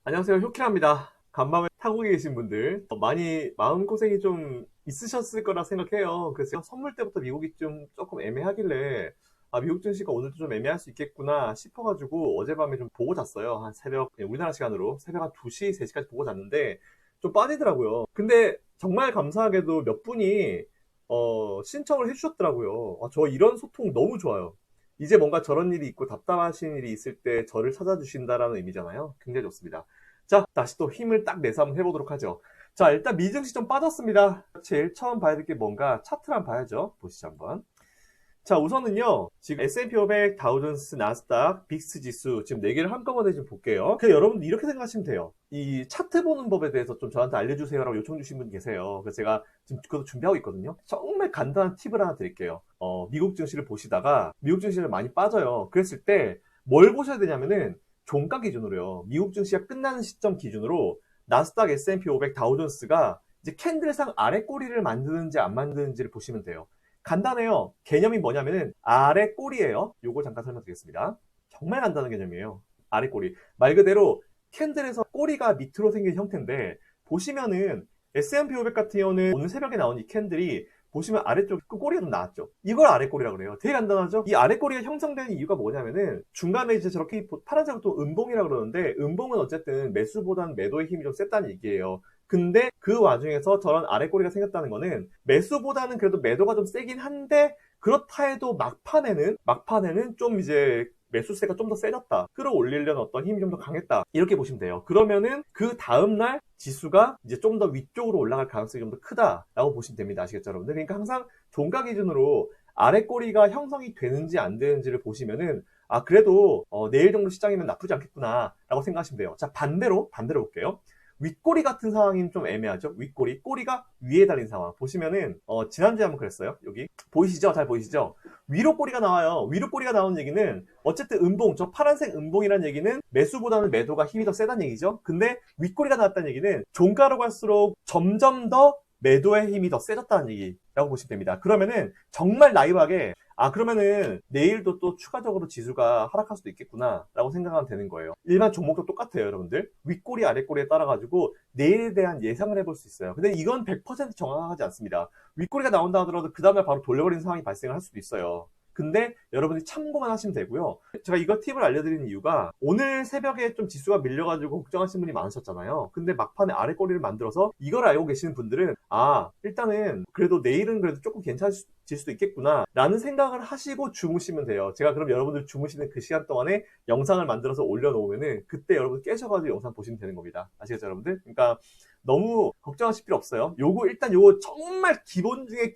안녕하세요. 효키랍니다. 간밤에 타고 계신 분들 많이 마음고생이 좀 있으셨을 거라 생각해요. 그래서 선물 때부터 미국이 좀 조금 애매하길래 미국 증시가 오늘도 좀 애매할 수 있겠구나 싶어가지고 어젯밤에 좀 보고 잤어요. 한 새벽 우리나라 시간으로 새벽 한 2시, 3시까지 보고 잤는데 좀 빠지더라고요. 근데 정말 감사하게도 몇 분이 신청을 해주셨더라고요. 저 이런 소통 너무 좋아요. 이제 뭔가 저런 일이 있고 답답하신 일이 있을 때 저를 찾아주신다라는 의미잖아요. 굉장히 좋습니다. 자, 다시 또 힘을 딱 내서 한번 해보도록 하죠. 자, 일단 미증시 좀 빠졌습니다. 제일 처음 봐야 될 게 뭔가 차트를 한번 봐야죠. 보시죠, 한번. 자, 우선은요, 지금 S&P 500, 다우존스, 나스닥, 빅스 지수, 지금 4개를 한꺼번에 좀 볼게요. 여러분들 이렇게 생각하시면 돼요. 이 차트 보는 법에 대해서 좀 저한테 알려주세요라고 요청 주신 분 계세요. 그래서 제가 지금 그것도 준비하고 있거든요. 정말 간단한 팁을 하나 드릴게요. 미국 증시를 보시다가, 미국 증시를 많이 빠져요. 그랬을 때, 뭘 보셔야 되냐면은, 종가 기준으로요. 미국 증시가 끝나는 시점 기준으로, 나스닥, S&P 500, 다우존스가 이제 캔들상 아래 꼬리를 만드는지 안 만드는지를 보시면 돼요. 간단해요. 개념이 뭐냐면은 아래 꼬리예요. 요거 잠깐 설명드리겠습니다. 정말 간단한 개념이에요. 아래 꼬리. 말 그대로 캔들에서 꼬리가 밑으로 생긴 형태인데 보시면은 S&P 500 같은 경우는 오늘 새벽에 나온 이 캔들이 보시면 아래쪽 그 꼬리가 좀 나왔죠. 이걸 아래 꼬리라고 그래요. 되게 간단하죠? 이 아래 꼬리가 형성되는 이유가 뭐냐면은 중간에 이제 저렇게 파란색으로 또 음봉이라고 그러는데 음봉은 어쨌든 매수보다는 매도의 힘이 좀 셌다는 얘기예요. 근데 그 와중에서 저런 아래 꼬리가 생겼다는 거는 매수보다는 그래도 매도가 좀 세긴 한데 그렇다 해도 막판에는 좀 이제 매수세가 좀 더 세졌다. 끌어올리려는 어떤 힘이 좀 더 강했다. 이렇게 보시면 돼요. 그러면은 그 다음날 지수가 이제 좀 더 위쪽으로 올라갈 가능성이 좀 더 크다라고 보시면 됩니다. 아시겠죠, 여러분들? 그러니까 항상 종가 기준으로 아래 꼬리가 형성이 되는지 안 되는지를 보시면은 그래도 내일 정도 시장이면 나쁘지 않겠구나 라고 생각하시면 돼요. 자, 반대로 볼게요. 윗꼬리 같은 상황이 좀 애매하죠. 꼬리가 위에 달린 상황 보시면은 지난주에 한번 그랬어요. 여기 보이시죠? 잘 보이시죠? 위로 꼬리가 나와요. 위로 꼬리가 나오는 얘기는 어쨌든 음봉, 저 파란색 음봉이라는 얘기는 매수보다는 매도가 힘이 더 세다는 얘기죠. 근데 윗꼬리가 나왔다는 얘기는 종가로 갈수록 점점 더 매도의 힘이 더 세졌다는 얘기라고 보시면 됩니다. 그러면은 정말 나이브하게 그러면은 내일도 또 추가적으로 지수가 하락할 수도 있겠구나 라고 생각하면 되는 거예요. 일반 종목도 똑같아요, 여러분들. 윗꼬리 아랫꼬리에 따라 가지고 내일에 대한 예상을 해볼 수 있어요. 근데 이건 100% 정확하지 않습니다. 윗꼬리가 나온다 하더라도 그 다음날 바로 돌려버리는 상황이 발생을 할 수도 있어요. 근데 여러분이 참고만 하시면 되고요. 제가 이거 팁을 알려드리는 이유가 오늘 새벽에 좀 지수가 밀려가지고 걱정하시는 분이 많으셨잖아요. 근데 막판에 아래 꼬리를 만들어서 이걸 알고 계시는 분들은 일단은 그래도 내일은 그래도 조금 괜찮질 수도 있겠구나 라는 생각을 하시고 주무시면 돼요. 제가 그럼 여러분들 주무시는 그 시간 동안에 영상을 만들어서 올려놓으면은 그때 여러분 깨셔가지고 영상 보시면 되는 겁니다. 아시겠죠, 여러분들? 그러니까 너무 걱정하실 필요 없어요. 요거 정말 기본 중에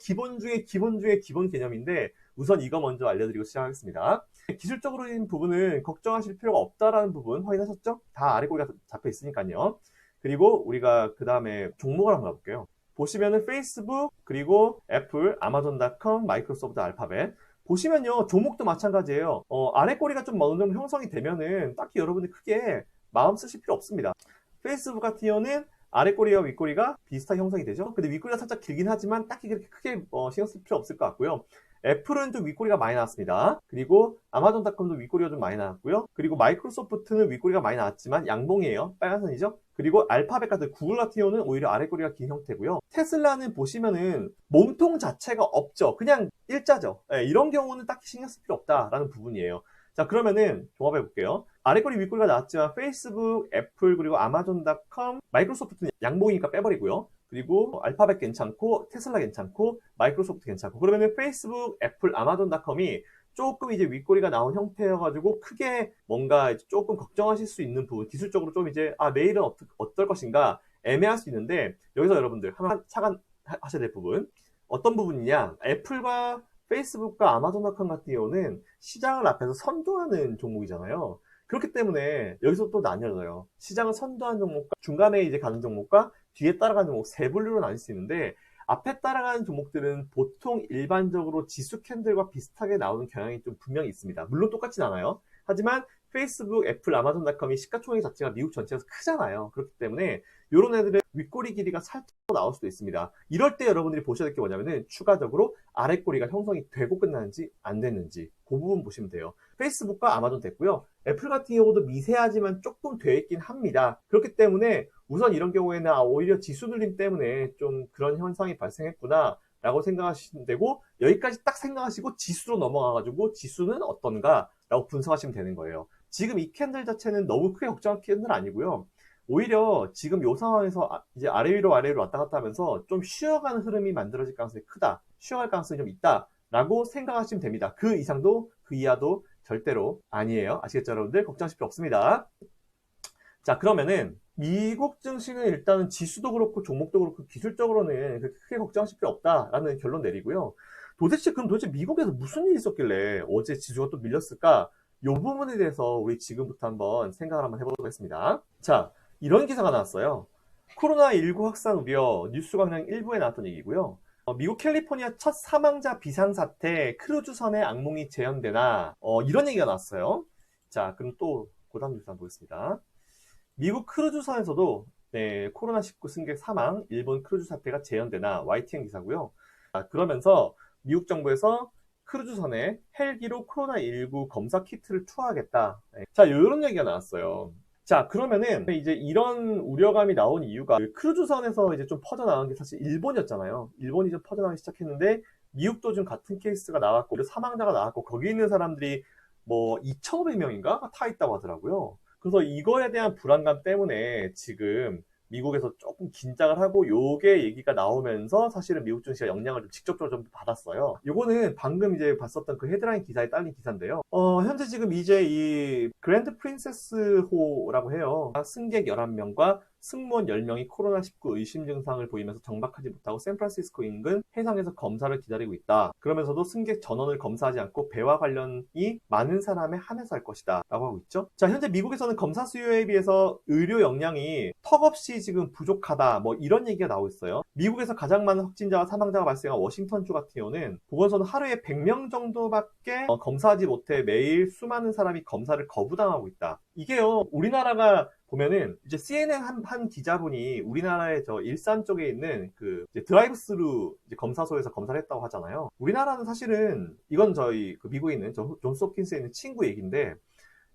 기본 개념인데 우선 이거 먼저 알려드리고 시작하겠습니다. 기술적으로인 부분은 걱정하실 필요가 없다라는 부분 확인하셨죠? 다 아래 꼬리가 잡혀 있으니까요. 그리고 우리가 그 다음에 종목을 한번 가볼게요. 보시면은 페이스북, 그리고 애플, 아마존닷컴, 마이크로소프트, 알파벳. 보시면요, 종목도 마찬가지예요. 아래 꼬리가 좀 어느 정도 형성이 되면은 딱히 여러분들 크게 마음 쓰실 필요 없습니다. 페이스북 같은 경우는 아래 꼬리와 윗꼬리가 비슷하게 형성이 되죠. 근데 윗꼬리가 살짝 길긴 하지만 딱히 그렇게 크게 신경 쓸 필요 없을 것 같고요. 애플은 좀 윗꼬리가 많이 나왔습니다. 그리고 아마존닷컴도 윗꼬리가 좀 많이 나왔고요. 그리고 마이크로소프트는 윗꼬리가 많이 나왔지만 양봉이에요. 빨간선이죠. 그리고 알파벳 같은 구글 같은 경우는 오히려 아래꼬리가 긴 형태고요. 테슬라는 보시면은 몸통 자체가 없죠. 그냥 일자죠. 이런 경우는 딱히 신경 쓸 필요 없다라는 부분이에요. 자, 그러면은 종합해 볼게요. 아래꼬리 윗꼬리가 나왔지만 페이스북, 애플, 그리고 아마존닷컴, 마이크로소프트는 양봉이니까 빼버리고요. 그리고 알파벳 괜찮고 테슬라 괜찮고 마이크로소프트 괜찮고 그러면은 페이스북, 애플, 아마존닷컴이 조금 이제 윗꼬리가 나온 형태여가지고 크게 뭔가 조금 걱정하실 수 있는 부분 기술적으로 좀 이제 내일은 어떨 것인가 애매할 수 있는데 여기서 여러분들 하나 착안하셔야 될 부분 어떤 부분이냐 애플과 페이스북과 아마존닷컴 같은 경우는 시장을 앞에서 선도하는 종목이잖아요. 그렇기 때문에 여기서 또 나뉘어져요. 시장을 선도하는 종목과 중간에 이제 가는 종목과 뒤에 따라가는 종목 세 분류로 나뉠 수 있는데 앞에 따라가는 종목들은 보통 일반적으로 지수 캔들과 비슷하게 나오는 경향이 좀 분명히 있습니다. 물론 똑같진 않아요. 하지만 페이스북, 애플, 아마존닷컴이 시가총액 자체가 미국 전체에서 크잖아요. 그렇기 때문에 이런 애들의 윗꼬리 길이가 살짝 나올 수도 있습니다. 이럴 때 여러분들이 보셔야 될 게 뭐냐면은 추가적으로 아랫꼬리가 형성이 되고 끝나는지 안 됐는지 그 부분 보시면 돼요. 페이스북과 아마존 됐고요. 애플 같은 경우도 미세하지만 조금 돼 있긴 합니다. 그렇기 때문에 우선 이런 경우에는 오히려 지수 눌림 때문에 좀 그런 현상이 발생했구나 라고 생각하시면 되고, 여기까지 딱 생각하시고 지수로 넘어가가지고 지수는 어떤가 라고 분석하시면 되는 거예요. 지금 이 캔들 자체는 너무 크게 걱정할 캔들 아니고요. 오히려 지금 이 상황에서 이제 아래 위로 왔다 갔다 하면서 좀 쉬어가는 흐름이 만들어질 가능성이 크다, 쉬어갈 가능성이 좀 있다 라고 생각하시면 됩니다. 그 이상도 그 이하도 절대로 아니에요. 아시겠죠 여러분들? 걱정하실 필요 없습니다. 자, 그러면은 미국 증시는 일단은 지수도 그렇고 종목도 그렇고 기술적으로는 그렇게 크게 걱정하실 필요 없다라는 결론 내리고요. 도대체 미국에서 무슨 일이 있었길래 어제 지수가 또 밀렸을까? 이 부분에 대해서 우리 지금부터 한번 생각을 한번 해보도록 하겠습니다. 자, 이런 기사가 나왔어요. 코로나19 확산 우려, 뉴스 광장 일부에 나왔던 얘기고요. 미국 캘리포니아 첫 사망자 비상사태, 크루즈선의 악몽이 재현되나? 이런 얘기가 나왔어요. 자, 그럼 또 고다음 뉴스 한번 보겠습니다. 미국 크루즈선에서도 코로나19 승객 사망, 일본 크루즈 사태가 재현되나? YTN 기사고요. 그러면서 미국 정부에서 크루즈선에 헬기로 코로나19 검사 키트를 투하하겠다. 자, 이런 얘기가 나왔어요. 자, 그러면은 이제 이런 우려감이 나온 이유가 크루즈선에서 이제 좀 퍼져나간 게 사실 일본이었잖아요. 일본이 좀 퍼져나가기 시작했는데 미국도 좀 같은 케이스가 나왔고 사망자가 나왔고 거기 있는 사람들이 뭐 2,500명인가 타 있다고 하더라고요. 그래서 이거에 대한 불안감 때문에 지금 미국에서 조금 긴장을 하고 요게 얘기가 나오면서 사실은 미국 증시가 영향을 좀 직접적으로 좀 받았어요. 요거는 방금 이제 봤었던 그 헤드라인 기사에 딸린 기사인데요. 현재 지금 이제 이 그랜드 프린세스 호라고 해요. 승객 11명과 승무원 10명이 코로나19 의심 증상을 보이면서 정박하지 못하고 샌프란시스코 인근 해상에서 검사를 기다리고 있다. 그러면서도 승객 전원을 검사하지 않고 배와 관련이 많은 사람에 한해서 할 것이다 라고 하고 있죠. 자, 현재 미국에서는 검사 수요에 비해서 의료 역량이 턱없이 지금 부족하다 뭐 이런 얘기가 나오고 있어요. 미국에서 가장 많은 확진자와 사망자가 발생한 워싱턴주 같은 경우는 보건소는 하루에 100명 정도밖에 검사하지 못해 매일 수많은 사람이 검사를 거부당하고 있다. 이게요, 우리나라가 보면은 이제 CNN 한 기자분이 우리나라의 저 일산 쪽에 있는 그 드라이브 스루 검사소에서 검사를 했다고 하잖아요. 우리나라는 사실은 이건 저희 그 미국에 있는 존스 홉킨스에 있는 친구 얘기인데,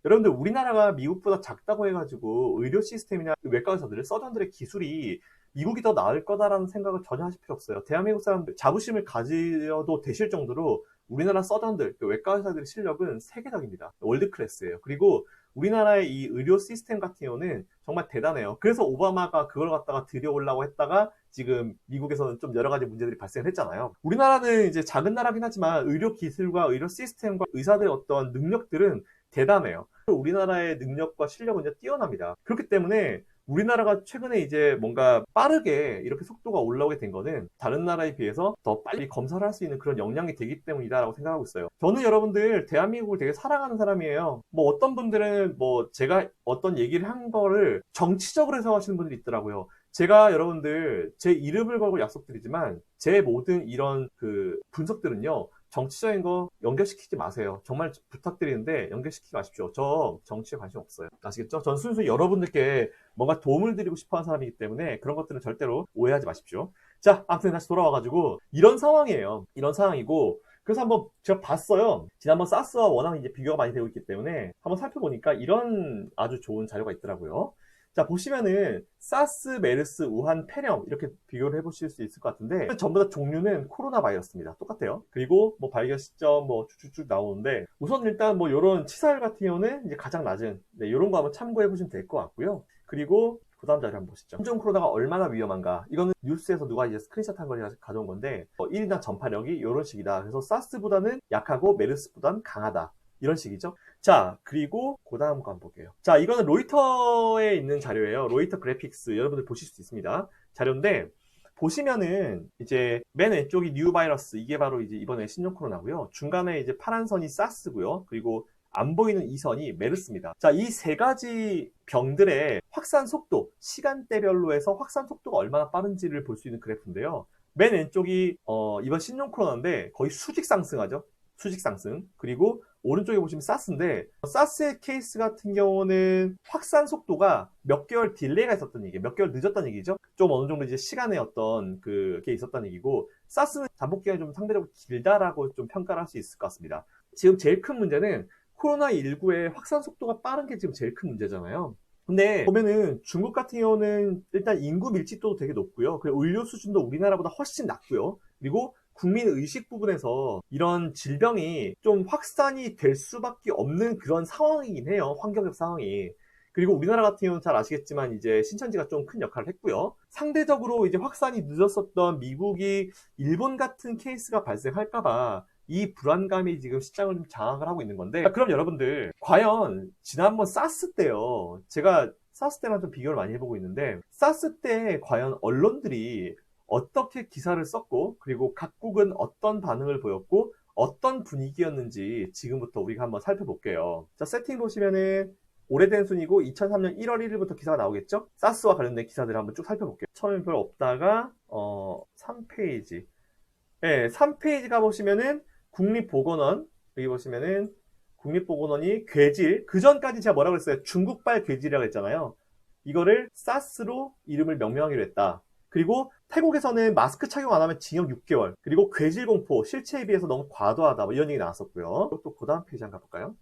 여러분들 우리나라가 미국보다 작다고 해가지고 의료 시스템이나 외과 의사들, 서전들의 기술이 미국이 더 나을 거다라는 생각을 전혀 하실 필요 없어요. 대한민국 사람들 자부심을 가져도 되실 정도로 우리나라 서전들, 외과 의사들의 실력은 세계적입니다. 월드 클래스예요. 그리고 우리나라의 이 의료 시스템 같은 경우는 정말 대단해요. 그래서 오바마가 그걸 갖다가 들여오려고 했다가 지금 미국에서는 좀 여러 가지 문제들이 발생했잖아요. 우리나라는 이제 작은 나라긴 하지만 의료 기술과 의료 시스템과 의사들의 어떤 능력들은 대단해요. 우리나라의 능력과 실력은 이제 뛰어납니다. 그렇기 때문에 우리나라가 최근에 이제 뭔가 빠르게 이렇게 속도가 올라오게 된 거는 다른 나라에 비해서 더 빨리 검사를 할 수 있는 그런 역량이 되기 때문이다라고 생각하고 있어요. 저는 여러분들 대한민국을 되게 사랑하는 사람이에요. 뭐 어떤 분들은 뭐 제가 어떤 얘기를 한 거를 정치적으로 해석하시는 분들이 있더라고요. 제가 여러분들 제 이름을 걸고 약속드리지만 제 모든 이런 그 분석들은요, 정치적인 거 연결시키지 마세요. 정말 부탁드리는데 연결시키지 마십시오. 저 정치에 관심 없어요. 아시겠죠? 전 순수 여러분들께 뭔가 도움을 드리고 싶어 하는 사람이기 때문에 그런 것들은 절대로 오해하지 마십시오. 자, 아무튼 다시 돌아와가지고 이런 상황이에요. 이런 상황이고, 그래서 한번 제가 봤어요. 지난번 사스와 워낙 이제 비교가 많이 되고 있기 때문에 한번 살펴보니까 이런 아주 좋은 자료가 있더라고요. 자, 보시면은 사스, 메르스, 우한, 폐렴 이렇게 비교를 해보실 수 있을 것 같은데 전부 다 종류는 코로나 바이러스입니다. 똑같아요. 그리고 뭐 발견 시점 뭐 쭉쭉쭉 나오는데 우선 일단 뭐 이런 치사율 같은 경우는 이제 가장 낮은 이런 거 한번 참고해 보시면 될 것 같고요. 그리고 그 다음 자료 한번 보시죠. 신종 코로나가 얼마나 위험한가? 이거는 뉴스에서 누가 이제 스크린샷 한 걸 가져온 건데 1인당 전파력이 이런 식이다. 그래서 사스보다는 약하고 메르스보다는 강하다. 이런 식이죠. 자, 그리고 그 다음 거 한번 볼게요. 자, 이거는 로이터에 있는 자료예요. 로이터 그래픽스. 여러분들 보실 수 있습니다. 자료인데 보시면은 이제 맨 왼쪽이 뉴 바이러스, 이게 바로 이제 이번에 신종 코로나고요. 중간에 이제 파란 선이 사스고요. 그리고 안 보이는 이 선이 메르스입니다. 자, 이 세 가지 병들의 확산 속도, 시간대별로 해서 확산 속도가 얼마나 빠른지를 볼 수 있는 그래프인데요. 맨 왼쪽이 이번 신종 코로나인데 거의 수직 상승하죠. 수직 상승. 그리고 오른쪽에 보시면 사스인데, 사스의 케이스 같은 경우는 확산 속도가 몇 개월 딜레이가 있었던 얘기예요. 몇 개월 늦었다는 얘기죠. 좀 어느 정도 이제 시간의 어떤 그게 있었다는 얘기고, 사스는 잠복 기간이 좀 상대적으로 길다라고 좀 평가를 할 수 있을 것 같습니다. 지금 제일 큰 문제는 코로나19의 확산 속도가 빠른 게 지금 제일 큰 문제잖아요. 근데 보면은 중국 같은 경우는 일단 인구 밀집도도 되게 높고요. 그리고 의료 수준도 우리나라보다 훨씬 낮고요. 그리고 국민 의식 부분에서 이런 질병이 좀 확산이 될 수밖에 없는 그런 상황이긴 해요. 환경적 상황이. 그리고 우리나라 같은 경우는 잘 아시겠지만 이제 신천지가 좀 큰 역할을 했고요. 상대적으로 이제 확산이 늦었었던 미국이 일본 같은 케이스가 발생할까봐 이 불안감이 지금 시장을 좀 장악을 하고 있는 건데, 그럼 여러분들 과연 지난번 사스 때요, 제가 사스 때랑 좀 비교를 많이 해보고 있는데, 사스 때 과연 언론들이 어떻게 기사를 썼고, 그리고 각국은 어떤 반응을 보였고 어떤 분위기였는지 지금부터 우리가 한번 살펴볼게요. 자, 세팅 보시면은 오래된 순이고 2003년 1월 1일부터 기사가 나오겠죠? 사스와 관련된 기사들을 한번 쭉 살펴볼게요. 처음엔 별로 없다가 3페이지. 네, 3페이지 가보시면은 국립보건원, 여기 보시면은 국립보건원이 괴질, 그 전까지 제가 뭐라고 했어요? 중국발 괴질이라고 했잖아요. 이거를 사스로 이름을 명명하기로 했다. 그리고 태국에서는 마스크 착용 안 하면 징역 6개월, 그리고 괴질 공포, 실체에 비해서 너무 과도하다, 뭐 이런 얘기 나왔었고요. 또 그 다음 페이지 한번 가볼까요?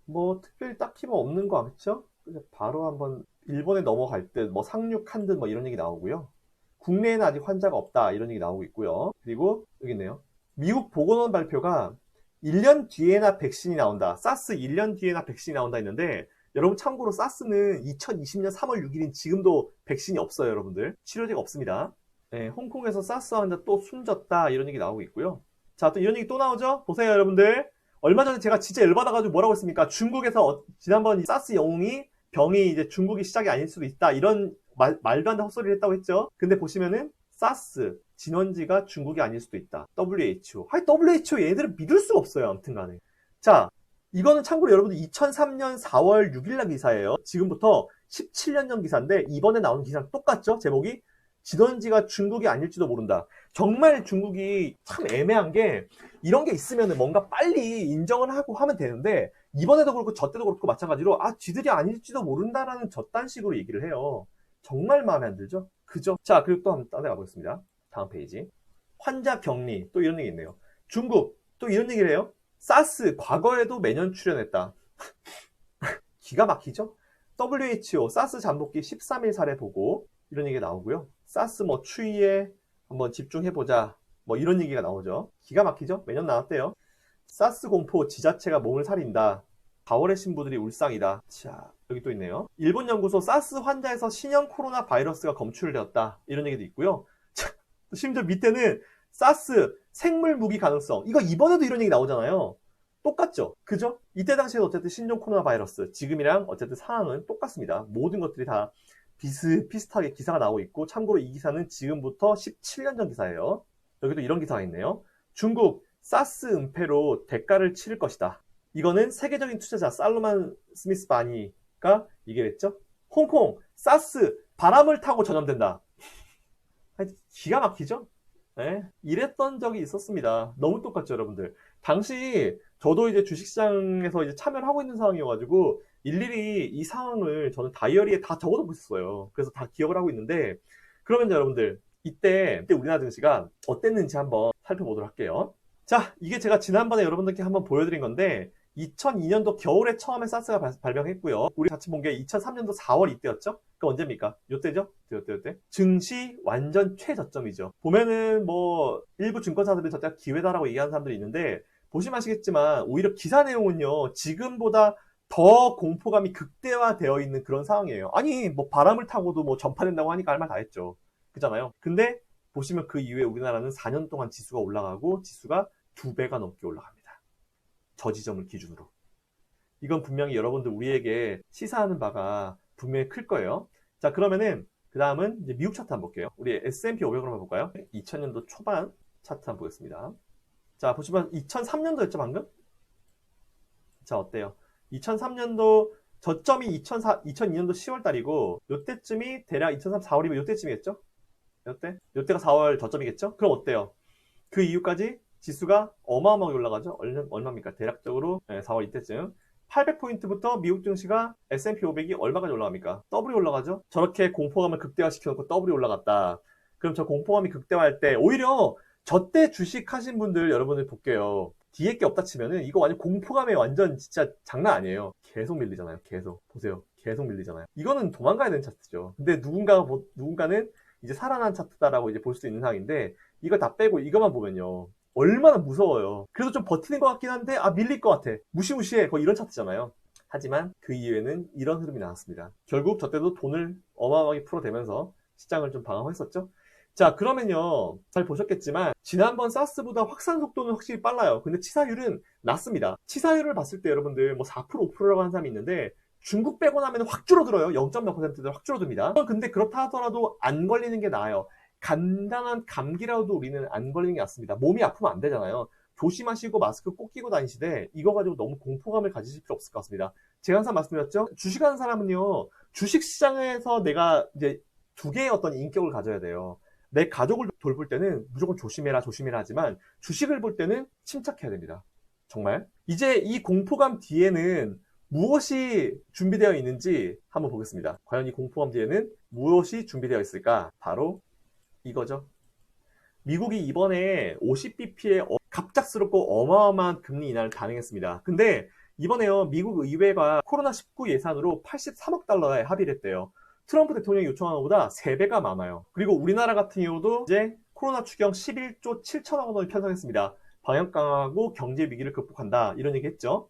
뭐 특별히 딱히 뭐 없는 거 같죠? 바로 한번 일본에 넘어갈 듯, 뭐 상륙한 듯, 뭐 이런 얘기 나오고요. 국내에는 아직 환자가 없다, 이런 얘기 나오고 있고요. 그리고 여기 있네요. 미국 보건원 발표가 1년 뒤에나 백신이 나온다. 사스 1년 뒤에나 백신이 나온다 했는데, 여러분 참고로 사스는 2020년 3월 6일인 지금도 백신이 없어요, 여러분들. 치료제가 없습니다. 네, 홍콩에서 사스 환자 또 숨졌다, 이런 얘기 나오고 있고요. 자, 또 이런 얘기 또 나오죠? 보세요, 여러분들. 얼마 전에 제가 진짜 열받아가지고 뭐라고 했습니까? 중국에서 지난번 사스 영웅이 병이 이제 중국이 시작이 아닐 수도 있다, 이런 말도 안 되는 헛소리를 했다고 했죠. 근데 보시면은 사스 진원지가 중국이 아닐 수도 있다. WHO. WHO 얘네들은 믿을 수가 없어요. 아무튼 간에. 자, 이거는 참고로 여러분들 2003년 4월 6일 날 기사예요. 지금부터 17년 전 기사인데 이번에 나온 기사랑 똑같죠? 제목이 진원지가 중국이 아닐지도 모른다. 정말 중국이 참 애매한 게, 이런 게 있으면 뭔가 빨리 인정을 하고 하면 되는데, 이번에도 그렇고 저때도 그렇고 마찬가지로 쥐들이 아닐지도 모른다라는 저딴 식으로 얘기를 해요. 정말 마음에 안 들죠? 그죠? 자, 그리고 또 한번 따라가 보겠습니다. 다음 페이지. 환자 격리, 또 이런 얘기 있네요. 중국, 또 이런 얘기를 해요. 사스, 과거에도 매년 출연했다. 기가 막히죠? WHO, 사스 잠복기 13일 사례 보고, 이런 얘기가 나오고요. 사스 뭐 추이에 한번 집중해보자, 뭐 이런 얘기가 나오죠. 기가 막히죠? 매년 나왔대요. 사스 공포, 지자체가 몸을 살린다. 4월의 신부들이 울상이다. 자, 여기 또 있네요. 일본 연구소 사스 환자에서 신형 코로나 바이러스가 검출되었다. 이런 얘기도 있고요. 자, 심지어 밑에는 사스 생물 무기 가능성. 이거 이번에도 이런 얘기 나오잖아요. 똑같죠? 그죠? 이때 당시에도 어쨌든 신종 코로나 바이러스, 지금이랑 어쨌든 상황은 똑같습니다. 모든 것들이 다 비슷하게 기사가 나오고 있고, 참고로 이 기사는 지금부터 17년 전 기사예요. 여기도 이런 기사가 있네요. 중국 사스 은폐로 대가를 치를 것이다. 이거는 세계적인 투자자 살로만 스미스 바니가 얘기했죠. 홍콩 사스 바람을 타고 전염된다. 기가 막히죠? 네? 이랬던 적이 있었습니다. 너무 똑같죠, 여러분들. 당시 저도 이제 주식시장에서 이제 참여를 하고 있는 상황이어가지고 일일이 이 상황을 저는 다이어리에 다 적어두고 있었어요. 그래서 다 기억을 하고 있는데, 그러면 여러분들 이때 우리나라 증시가 어땠는지 한번 살펴보도록 할게요. 자, 이게 제가 지난번에 여러분들께 한번 보여드린 건데, 2002년도 겨울에 처음에 사스가 발병했고요. 우리 같이 본 게 2003년도 4월 이때였죠? 그 언제입니까? 요때죠? 요때. 증시 완전 최저점이죠. 보면은 뭐 일부 증권사들은 저때가 기회다라고 얘기하는 사람들이 있는데, 보시면 아시겠지만 오히려 기사 내용은요, 지금보다 더 공포감이 극대화되어 있는 그런 상황이에요. 아니 뭐 바람을 타고도 뭐 전파된다고 하니까 할 말 다 했죠. 그잖아요. 근데 보시면 그 이후에 우리나라는 4년 동안 지수가 올라가고, 지수가 2배가 넘게 올라갑니다. 저 지점을 기준으로. 이건 분명히 여러분들 우리에게 시사하는 바가 분명히 클 거예요. 자, 그러면은 그 다음은 이제 미국 차트 한번 볼게요. 우리 S&P 500을 한번 볼까요? 2000년도 초반 차트 한번 보겠습니다. 자, 보시면 2003년도였죠, 방금? 자, 어때요? 2003년도 저점이 2002년도 10월 달이고, 요때쯤이 대략 2003 4월이면 요때쯤이겠죠? 요때가 4월 저점이겠죠? 그럼 어때요? 그 이후까지 지수가 어마어마하게 올라가죠. 얼마입니까? 대략적으로 4월 이때쯤 800포인트부터 미국 증시가 S&P 500이 얼마까지 올라갑니까? 더블이 올라가죠. 저렇게 공포감을 극대화시켜놓고 더블이 올라갔다. 그럼 저 공포감이 극대화할 때 오히려 저때 주식 하신 분들 여러분들 볼게요. 뒤에 게 없다 치면은 이거 완전 공포감에 완전 진짜 장난 아니에요. 계속 밀리잖아요. 계속. 보세요. 계속 밀리잖아요. 이거는 도망가야 되는 차트죠. 근데 누군가는 이제 살아난 차트다라고 이제 볼 수 있는 상황인데 이거 다 빼고 이것만 보면요. 얼마나 무서워요. 그래도 좀 버티는 것 같긴 한데 밀릴 것 같아. 무시무시해. 거의 이런 차트잖아요. 하지만 그 이후에는 이런 흐름이 나왔습니다. 결국 저 때도 돈을 어마어마하게 풀어대면서 시장을 좀 방어했었죠. 자, 그러면요. 잘 보셨겠지만 지난번 사스보다 확산 속도는 확실히 빨라요. 근데 치사율은 낮습니다. 치사율을 봤을 때 여러분들 뭐 4%, 5%라고 하는 사람이 있는데 중국 빼고 나면 확 줄어들어요. 0.몇%들 확 줄어듭니다. 근데 그렇다 하더라도 안 걸리는 게 나아요. 간단한 감기라도 우리는 안 걸리는 게 낫습니다. 몸이 아프면 안 되잖아요. 조심하시고 마스크 꼭 끼고 다니시되 이거 가지고 너무 공포감을 가지실 필요 없을 것 같습니다. 제가 항상 말씀드렸죠. 주식하는 사람은요. 주식시장에서 내가 이제 두 개의 어떤 인격을 가져야 돼요. 내 가족을 돌볼 때는 무조건 조심해라 하지만 주식을 볼 때는 침착해야 됩니다. 정말. 이제 이 공포감 뒤에는 무엇이 준비되어 있는지 한번 보겠습니다. 과연 이 공포감 뒤에는 무엇이 준비되어 있을까? 바로 이거죠. 미국이 이번에 50bp의 갑작스럽고 어마어마한 금리 인하를 단행했습니다. 근데 이번에요, 미국 의회가 코로나19 예산으로 83억 달러에 합의를 했대요. 트럼프 대통령이 요청한 것보다 3배가 많아요. 그리고 우리나라 같은 경우도 이제 코로나 추경 11조 7천억 원을 편성했습니다. 방역 강화하고 경제 위기를 극복한다. 이런 얘기 했죠.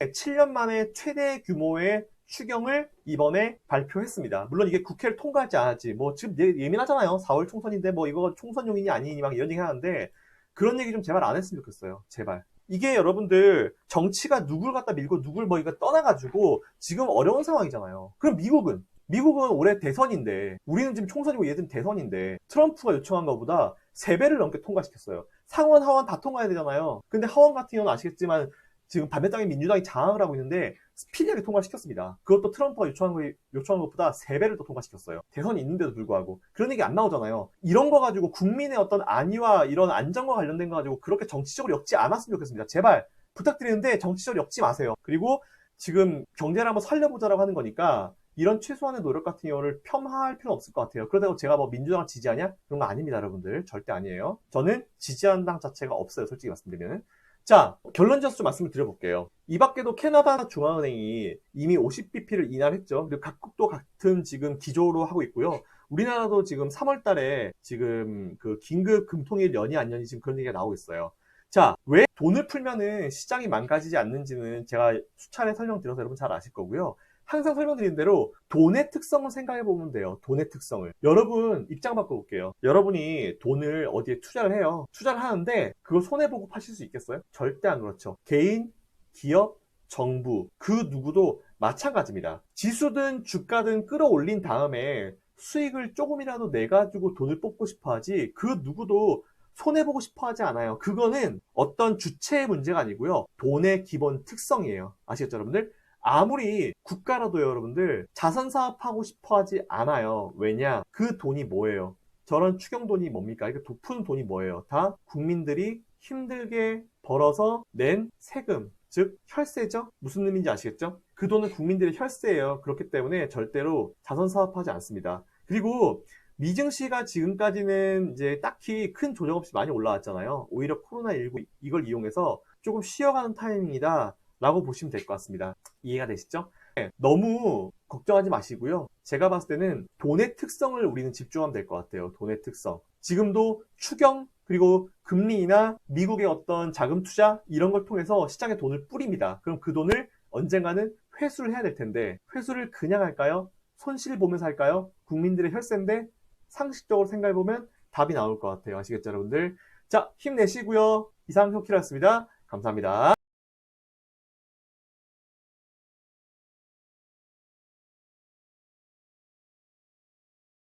7년 만에 최대 규모의 추경을 이번에 발표했습니다. 물론 이게 국회를 통과할지 안 할지 뭐 지금 예민하잖아요. 4월 총선인데 뭐 이거 총선용이니 아니니 막 이런 얘기 하는데 그런 얘기 좀 제발 안 했으면 좋겠어요. 제발. 이게 여러분들 정치가 누굴 갖다 밀고 누굴 뭐 이거 떠나가지고 지금 어려운 상황이잖아요. 그럼 미국은 올해 대선인데 우리는 지금 총선이고 얘들은 대선인데 트럼프가 요청한 것보다 3배를 넘게 통과시켰어요. 상원 하원 다 통과해야 되잖아요. 근데 하원 같은 경우는 아시겠지만 지금 반대당인 민주당이 장악을 하고 있는데 스피디하게 통과시켰습니다. 그것도 트럼프가 요청한 것보다 3배를 더 통과시켰어요. 대선이 있는데도 불구하고. 그런 얘기 안 나오잖아요. 이런 거 가지고 국민의 어떤 안위와 이런 안정과 관련된 거 가지고 그렇게 정치적으로 엮지 않았으면 좋겠습니다. 제발 부탁드리는데 정치적으로 엮지 마세요. 그리고 지금 경제를 한번 살려보자라고 하는 거니까 이런 최소한의 노력 같은 경우를 폄하할 필요는 없을 것 같아요. 그러다고 제가 뭐 민주당을 지지하냐? 그런 거 아닙니다, 여러분들. 절대 아니에요. 저는 지지하는 당 자체가 없어요, 솔직히 말씀드리면. 자, 결론지어서 좀 말씀을 드려볼게요. 이 밖에도 캐나다 중앙은행이 이미 50bp를 인하를 했죠. 그리고 각국도 같은 지금 기조로 하고 있고요. 우리나라도 지금 3월 달에 지금 그 긴급 금통일 연이 안 연이 지금 그런 얘기가 나오고 있어요. 자, 왜 돈을 풀면은 시장이 망가지지 않는지는 제가 수차례 설명드려서 여러분 잘 아실 거고요. 항상 설명드린 대로 돈의 특성을 생각해 보면 돼요. 돈의 특성을. 여러분 입장 바꿔볼게요. 여러분이 돈을 어디에 투자를 해요. 투자를 하는데 그걸 손해보고 파실 수 있겠어요? 절대 안 그렇죠. 개인, 기업, 정부 그 누구도 마찬가지입니다. 지수든 주가든 끌어올린 다음에 수익을 조금이라도 내가지고 돈을 뽑고 싶어 하지 그 누구도 손해보고 싶어 하지 않아요. 그거는 어떤 주체의 문제가 아니고요. 돈의 기본 특성이에요. 아시겠죠 여러분들? 아무리 국가라도 여러분들 자선 사업하고 싶어 하지 않아요. 왜냐? 그 돈이 뭐예요? 저런 추경돈이 뭡니까? 이거 푸는 돈이 뭐예요? 다 국민들이 힘들게 벌어서 낸 세금, 즉 혈세죠? 무슨 의미인지 아시겠죠? 그 돈은 국민들의 혈세예요. 그렇기 때문에 절대로 자선 사업하지 않습니다. 그리고 미증시가 지금까지는 이제 딱히 큰 조정 없이 많이 올라왔잖아요. 오히려 코로나19 이걸 이용해서 조금 쉬어가는 타이밍이다 라고 보시면 될 것 같습니다. 이해가 되시죠? 네, 너무 걱정하지 마시고요. 제가 봤을 때는 돈의 특성을 우리는 집중하면 될 것 같아요. 돈의 특성. 지금도 추경 그리고 금리나 미국의 어떤 자금 투자 이런 걸 통해서 시장에 돈을 뿌립니다. 그럼 그 돈을 언젠가는 회수를 해야 될 텐데 회수를 그냥 할까요? 손실 보면서 할까요? 국민들의 혈세인데 상식적으로 생각해보면 답이 나올 것 같아요. 아시겠죠 여러분들? 자, 힘내시고요. 이상 효키라였습니다. 감사합니다.